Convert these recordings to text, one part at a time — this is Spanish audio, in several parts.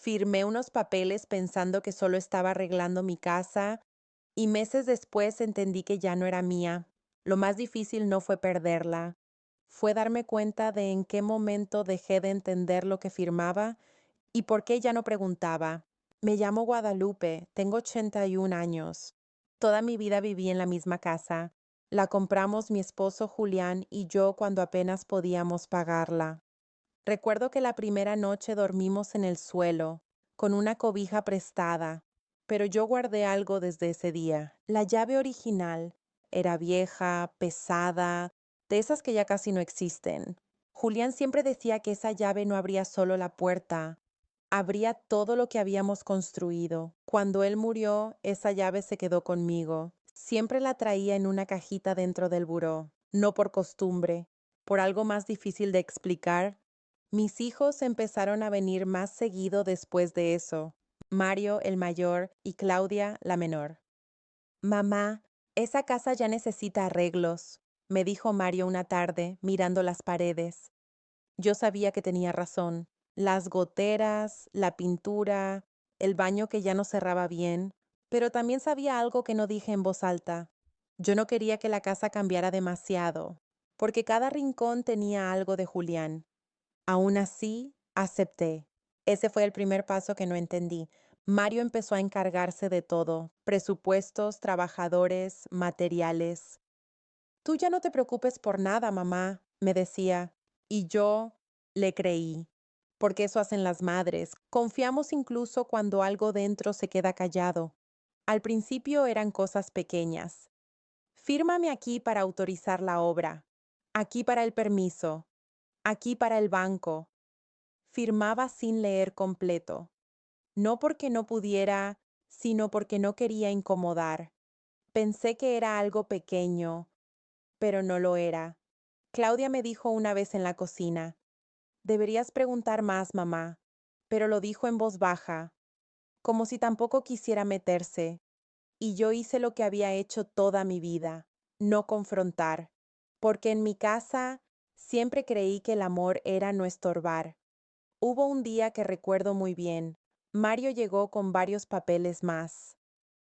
Firmé unos papeles pensando que solo estaba arreglando mi casa y meses después entendí que ya no era mía. Lo más difícil no fue perderla, fue darme cuenta de en qué momento dejé de entender lo que firmaba y por qué ya no preguntaba. Me llamo Guadalupe, tengo 81 años. Toda mi vida viví en la misma casa. La compramos mi esposo Julián y yo cuando apenas podíamos pagarla. Recuerdo que la primera noche dormimos en el suelo, con una cobija prestada, pero yo guardé algo desde ese día. La llave original era vieja, pesada, de esas que ya casi no existen. Julián siempre decía que esa llave no abría solo la puerta, abría todo lo que habíamos construido. Cuando él murió, esa llave se quedó conmigo. Siempre la traía en una cajita dentro del buró, no por costumbre, por algo más difícil de explicar. Mis hijos empezaron a venir más seguido después de eso, Mario el mayor y Claudia la menor. Mamá, esa casa ya necesita arreglos, me dijo Mario una tarde, mirando las paredes. Yo sabía que tenía razón. Las goteras, la pintura, el baño que ya no cerraba bien, pero también sabía algo que no dije en voz alta. Yo no quería que la casa cambiara demasiado, porque cada rincón tenía algo de Julián. Aún así, acepté. Ese fue el primer paso que no entendí. Mario empezó a encargarse de todo, presupuestos, trabajadores, materiales. Tú ya no te preocupes por nada, mamá, me decía, y yo le creí, porque eso hacen las madres. Confiamos incluso cuando algo dentro se queda callado. Al principio eran cosas pequeñas. Fírmame aquí para autorizar la obra, aquí para el permiso, aquí para el banco. Firmaba sin leer completo, no porque no pudiera, sino porque no quería incomodar. Pensé que era algo pequeño, pero no lo era. Claudia me dijo una vez en la cocina, deberías preguntar más, mamá, pero lo dijo en voz baja, como si tampoco quisiera meterse, y yo hice lo que había hecho toda mi vida, no confrontar, porque en mi casa siempre creí que el amor era no estorbar. Hubo un día que recuerdo muy bien. Mario llegó con varios papeles más.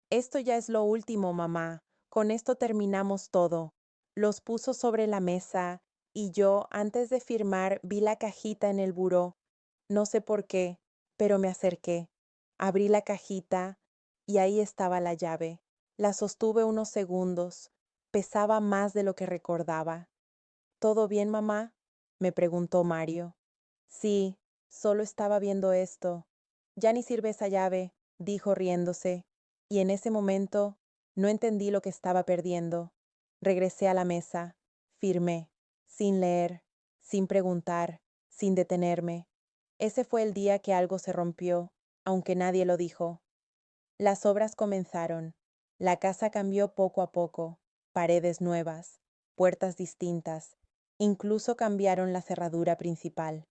Esto ya es lo último, mamá. Con esto terminamos todo. Los puso sobre la mesa, y yo, antes de firmar, vi la cajita en el buró. No sé por qué, pero me acerqué. Abrí la cajita, y ahí estaba la llave. La sostuve unos segundos. Pesaba más de lo que recordaba. ¿Todo bien, mamá?, me preguntó Mario. Sí, solo estaba viendo esto. Ya ni sirve esa llave, dijo riéndose, y en ese momento no entendí lo que estaba perdiendo. Regresé a la mesa, firmé, sin leer, sin preguntar, sin detenerme. Ese fue el día que algo se rompió, aunque nadie lo dijo. Las obras comenzaron. La casa cambió poco a poco, paredes nuevas, puertas distintas, incluso cambiaron la cerradura principal.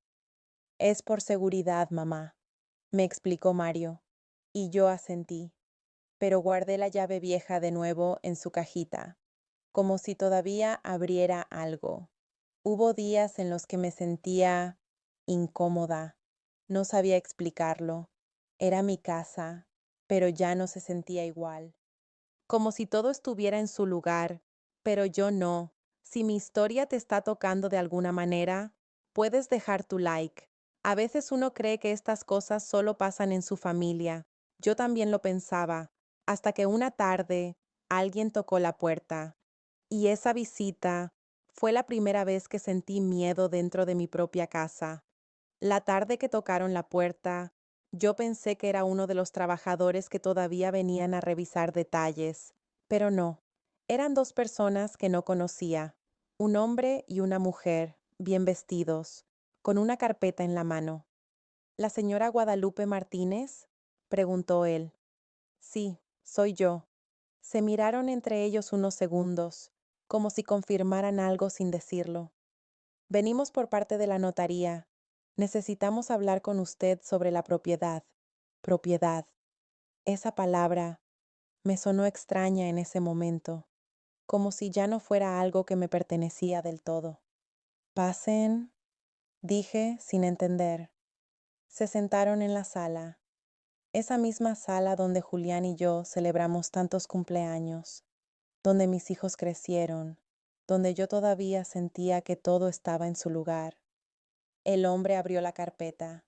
Es por seguridad, mamá, me explicó Mario, y yo asentí, pero guardé la llave vieja de nuevo en su cajita, como si todavía abriera algo. Hubo días en los que me sentía incómoda, no sabía explicarlo. Era mi casa, pero ya no se sentía igual. Como si todo estuviera en su lugar, pero yo no. Si mi historia te está tocando de alguna manera, puedes dejar tu like. A veces uno cree que estas cosas solo pasan en su familia. Yo también lo pensaba, hasta que una tarde alguien tocó la puerta. Y esa visita fue la primera vez que sentí miedo dentro de mi propia casa. La tarde que tocaron la puerta, yo pensé que era uno de los trabajadores que todavía venían a revisar detalles, pero no. Eran dos personas que no conocía, un hombre y una mujer, bien vestidos, con una carpeta en la mano. ¿La señora Guadalupe Martínez?, preguntó él. Sí, soy yo. Se miraron entre ellos unos segundos, como si confirmaran algo sin decirlo. Venimos por parte de la notaría. Necesitamos hablar con usted sobre la propiedad. Propiedad. Esa palabra me sonó extraña en ese momento, como si ya no fuera algo que me pertenecía del todo. Pasen, dije sin entender. Se sentaron en la sala, esa misma sala donde Julián y yo celebramos tantos cumpleaños, donde mis hijos crecieron, donde yo todavía sentía que todo estaba en su lugar. El hombre abrió la carpeta.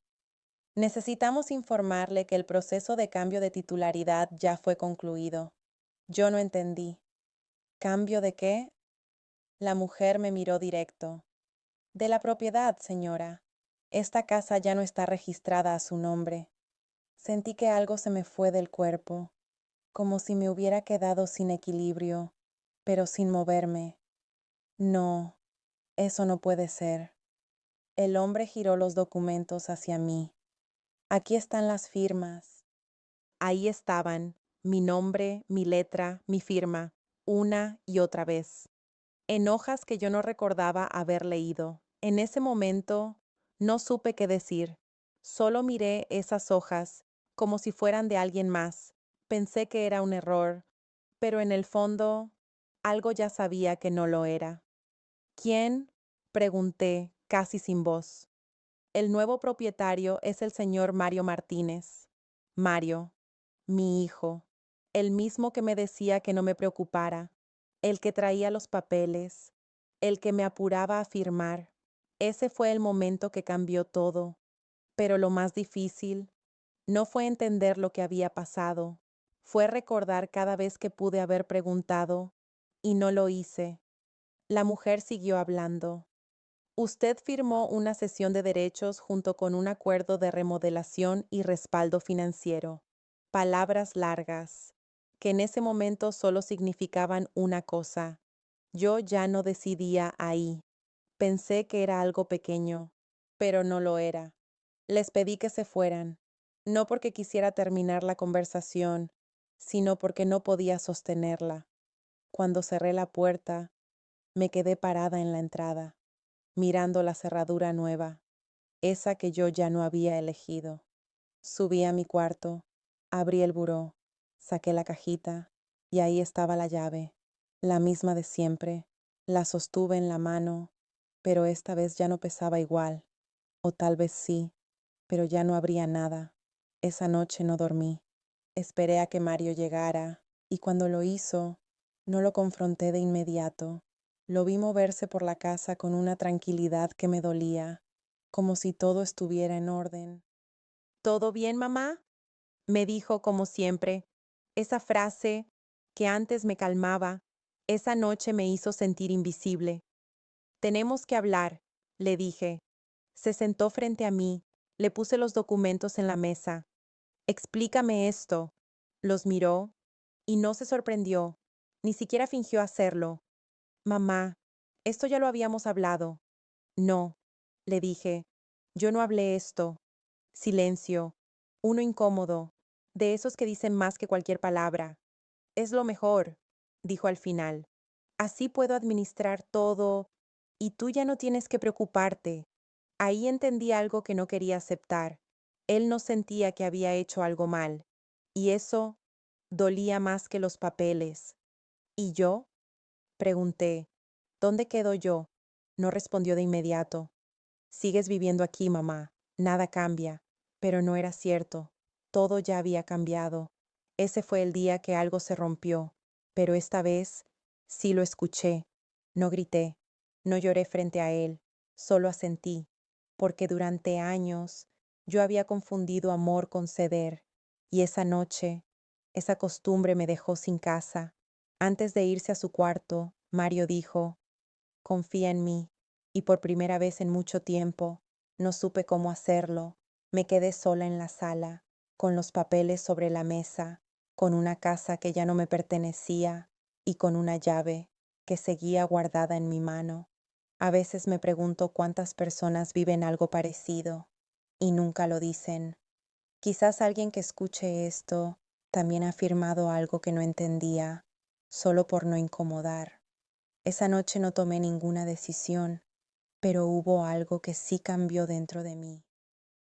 Necesitamos informarle que el proceso de cambio de titularidad ya fue concluido. Yo no entendí. ¿Cambio de qué? La mujer me miró directo. De la propiedad, señora. Esta casa ya no está registrada a su nombre. Sentí que algo se me fue del cuerpo, como si me hubiera quedado sin equilibrio, pero sin moverme. No, eso no puede ser. El hombre giró los documentos hacia mí. Aquí están las firmas. Ahí estaban, mi nombre, mi letra, mi firma, una y otra vez, en hojas que yo no recordaba haber leído. En ese momento no supe qué decir. Solo miré esas hojas como si fueran de alguien más. Pensé que era un error, pero en el fondo algo ya sabía que no lo era. ¿Quién? Pregunté, casi sin voz. El nuevo propietario es el señor Mario Martínez. Mario, mi hijo, el mismo que me decía que no me preocupara, el que traía los papeles, el que me apuraba a firmar. Ese fue el momento que cambió todo, pero lo más difícil no fue entender lo que había pasado, fue recordar cada vez que pude haber preguntado, y no lo hice. La mujer siguió hablando. Usted firmó una cesión de derechos junto con un acuerdo de remodelación y respaldo financiero. Palabras largas, que en ese momento solo significaban una cosa. Yo ya no decidía ahí. Pensé que era algo pequeño, pero no lo era. Les pedí que se fueran, no porque quisiera terminar la conversación, sino porque no podía sostenerla. Cuando cerré la puerta, me quedé parada en la entrada, mirando la cerradura nueva, esa que yo ya no había elegido. Subí a mi cuarto, abrí el buró, saqué la cajita y ahí estaba la llave, la misma de siempre. La sostuve en la mano, pero esta vez ya no pesaba igual, o tal vez sí, pero ya no habría nada. Esa noche no dormí. Esperé a que Mario llegara, y cuando lo hizo, no lo confronté de inmediato. Lo vi moverse por la casa con una tranquilidad que me dolía, como si todo estuviera en orden. ¿Todo bien, mamá? Me dijo como siempre. Esa frase que antes me calmaba, esa noche me hizo sentir invisible. Tenemos que hablar, le dije. Se sentó frente a mí, le puse los documentos en la mesa. Explícame esto. Los miró y no se sorprendió, ni siquiera fingió hacerlo. Mamá, esto ya lo habíamos hablado. No, le dije, yo no hablé esto. Silencio, uno incómodo, de esos que dicen más que cualquier palabra. Es lo mejor, dijo al final. Así puedo administrar todo y tú ya no tienes que preocuparte. Ahí entendí algo que no quería aceptar. Él no sentía que había hecho algo mal, y eso dolía más que los papeles. ¿Y yo? Pregunté. ¿Dónde quedo yo? No respondió de inmediato. Sigues viviendo aquí, mamá. Nada cambia. Pero no era cierto. Todo ya había cambiado. Ese fue el día que algo se rompió. Pero esta vez sí lo escuché. No grité. No lloré frente a él. Solo asentí. Porque durante años yo había confundido amor con ceder. Y esa noche, esa costumbre me dejó sin casa. Antes de irse a su cuarto, Mario dijo, confía en mí. Y por primera vez en mucho tiempo, no supe cómo hacerlo. Me quedé sola en la sala, con los papeles sobre la mesa, con una casa que ya no me pertenecía y con una llave que seguía guardada en mi mano. A veces me pregunto cuántas personas viven algo parecido y nunca lo dicen. Quizás alguien que escuche esto también ha afirmado algo que no entendía, solo por no incomodar. Esa noche no tomé ninguna decisión, pero hubo algo que sí cambió dentro de mí.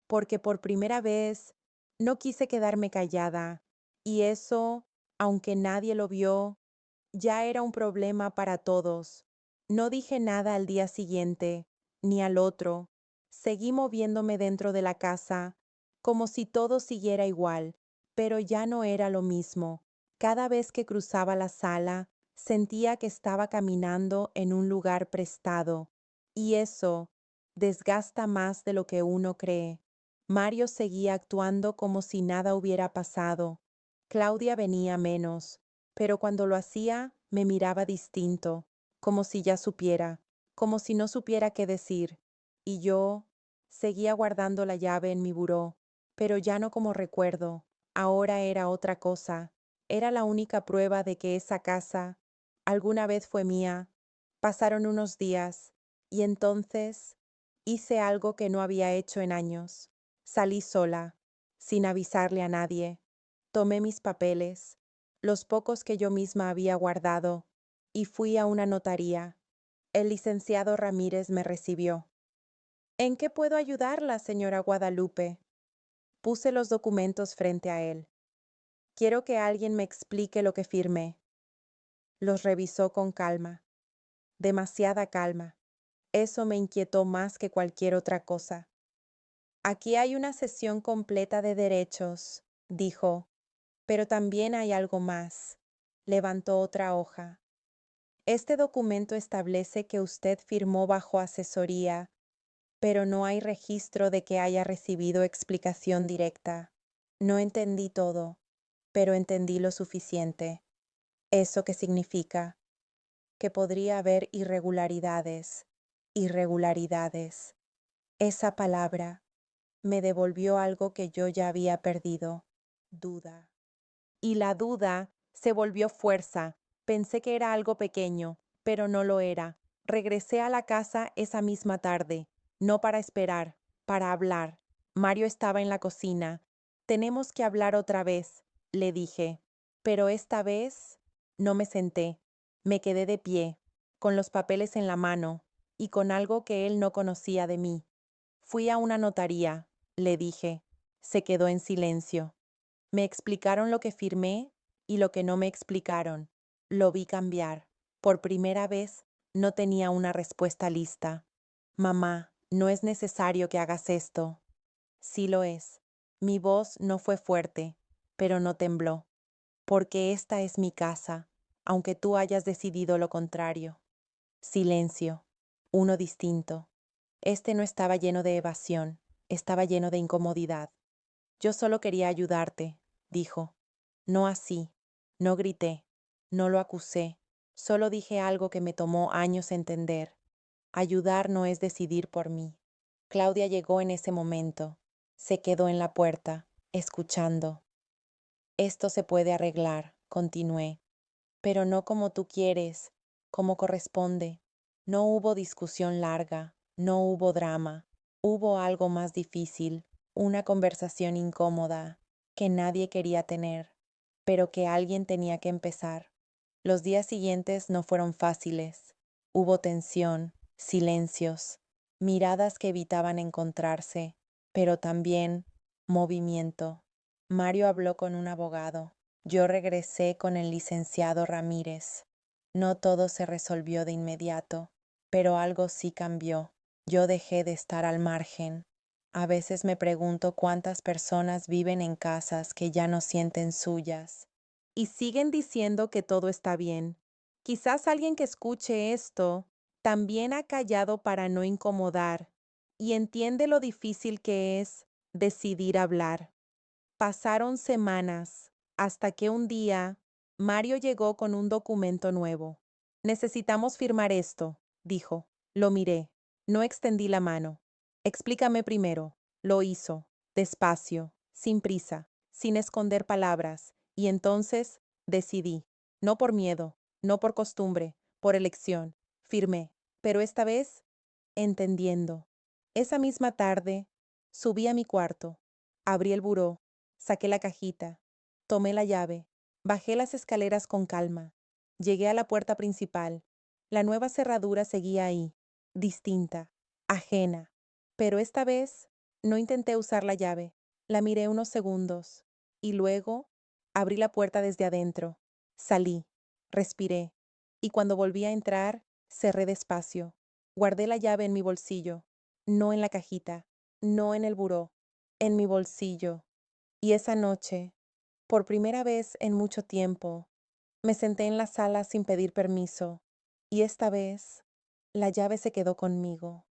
Porque por primera vez no quise quedarme callada, y eso, aunque nadie lo vio, ya era un problema para todos. No dije nada al día siguiente, ni al otro. Seguí moviéndome dentro de la casa, como si todo siguiera igual, pero ya no era lo mismo. Cada vez que cruzaba la sala, sentía que estaba caminando en un lugar prestado, y eso desgasta más de lo que uno cree. Mario seguía actuando como si nada hubiera pasado. Claudia venía menos, pero cuando lo hacía, me miraba distinto, como si ya supiera, como si no supiera qué decir. Y yo seguía guardando la llave en mi buró, pero ya no como recuerdo, ahora era otra cosa. Era la única prueba de que esa casa alguna vez fue mía. Pasaron unos días, y entonces hice algo que no había hecho en años. Salí sola, sin avisarle a nadie. Tomé mis papeles, los pocos que yo misma había guardado, y fui a una notaría. El licenciado Ramírez me recibió. ¿En qué puedo ayudarla, señora Guadalupe? Puse los documentos frente a él. Quiero que alguien me explique lo que firmé. Los revisó con calma, demasiada calma. Eso me inquietó más que cualquier otra cosa. Aquí hay una sesión completa de derechos, dijo, pero también hay algo más. Levantó otra hoja. Este documento establece que usted firmó bajo asesoría, pero no hay registro de que haya recibido explicación directa. No entendí todo, pero entendí lo suficiente. ¿Eso qué significa? Que podría haber irregularidades, irregularidades. Esa palabra me devolvió algo que yo ya había perdido, duda. Y la duda se volvió fuerza. Pensé que era algo pequeño, pero no lo era. Regresé a la casa esa misma tarde, no para esperar, para hablar. Mario estaba en la cocina. Tenemos que hablar otra vez, le dije. Pero esta vez no me senté. Me quedé de pie, con los papeles en la mano, y con algo que él no conocía de mí. Fui a una notaría, le dije. Se quedó en silencio. Me explicaron lo que firmé y lo que no me explicaron. Lo vi cambiar. Por primera vez no tenía una respuesta lista. Mamá, no es necesario que hagas esto. Sí lo es. Mi voz no fue fuerte, pero no tembló. Porque esta es mi casa, aunque tú hayas decidido lo contrario. Silencio. Uno distinto. Este no estaba lleno de evasión, estaba lleno de incomodidad. Yo solo quería ayudarte, dijo. No así. No grité. No lo acusé. Solo dije algo que me tomó años entender. Ayudar no es decidir por mí. Claudia llegó en ese momento. Se quedó en la puerta, escuchando. Esto se puede arreglar, continué, pero no como tú quieres, como corresponde. No hubo discusión larga, no hubo drama. Hubo algo más difícil, una conversación incómoda que nadie quería tener, pero que alguien tenía que empezar. Los días siguientes no fueron fáciles. Hubo tensión, silencios, miradas que evitaban encontrarse, pero también movimiento. Mario habló con un abogado. Yo regresé con el licenciado Ramírez. No todo se resolvió de inmediato, pero algo sí cambió. Yo dejé de estar al margen. A veces me pregunto cuántas personas viven en casas que ya no sienten suyas y siguen diciendo que todo está bien. Quizás alguien que escuche esto también ha callado para no incomodar y entiende lo difícil que es decidir hablar. Pasaron semanas hasta que un día Mario llegó con un documento nuevo. Necesitamos firmar esto, dijo. Lo miré. No extendí la mano. Explícame primero. Lo hizo, despacio, sin prisa, sin esconder palabras, y entonces decidí. No por miedo, no por costumbre, por elección. Firmé. Pero esta vez, entendiendo. Esa misma tarde, subí a mi cuarto, abrí el buró, saqué la cajita, tomé la llave, bajé las escaleras con calma, llegué a la puerta principal. La nueva cerradura seguía ahí, distinta, ajena, pero esta vez no intenté usar la llave. La miré unos segundos y luego abrí la puerta desde adentro. Salí, respiré, y cuando volví a entrar, cerré despacio. Guardé la llave en mi bolsillo, no en la cajita, no en el buró. en mi bolsillo. Y esa noche, por primera vez en mucho tiempo, me senté en la sala sin pedir permiso, y esta vez la llave se quedó conmigo.